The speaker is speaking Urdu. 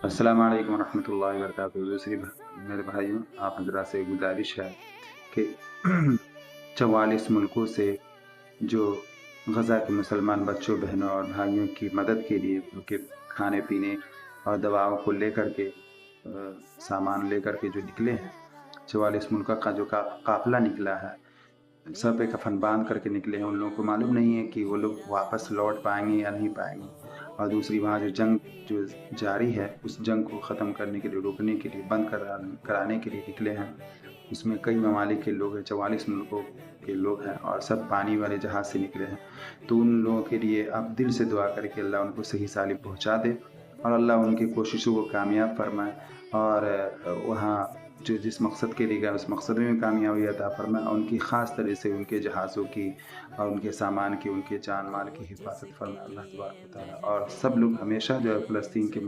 السلام علیکم ورحمۃ اللہ وبرکاتہ۔ میرے بھائیوں، آپ حضرات سے گزارش ہے کہ 44 ملکوں سے جو غزہ کے مسلمان بچوں، بہنوں اور بھائیوں کی مدد کے لیے ان کے کھانے پینے اور دواؤں کو لے کر کے سامان لے کر کے جو نکلے ہیں، 44 ملکوں کا جو قافلہ نکلا ہے، سر پہ کفن باندھ کر کے نکلے ہیں۔ ان لوگوں کو معلوم نہیں ہے کہ وہ لوگ واپس لوٹ پائیں گے یا نہیں پائیں گے، اور دوسری وہاں جو جنگ جو جاری ہے، اس جنگ کو ختم کرنے کے لیے، روکنے کے لیے، بند کرانے کے لیے نکلے ہیں۔ اس میں کئی ممالک کے لوگ ہیں، 44 ملکوں کے لوگ ہیں، اور سب پانی والے جہاز سے نکلے ہیں۔ تو ان لوگوں کے لیے آپ دل سے دعا کریں کہ اللہ ان کو صحیح سالم پہنچا دے، اور اللہ ان کی کوششوں کو کامیاب فرمائے، اور وہاں جو جس مقصد کے لیے گئے اس مقصد میں کامیابی عطا فرمائے، اور ان کی خاص طرح سے ان کے جہازوں کی اور ان کے سامان کی، ان کے جان مال کی حفاظت فرمائے اللہ تبارک و تعالیٰ۔ اور سب لوگ ہمیشہ جو ہے فلسطین کے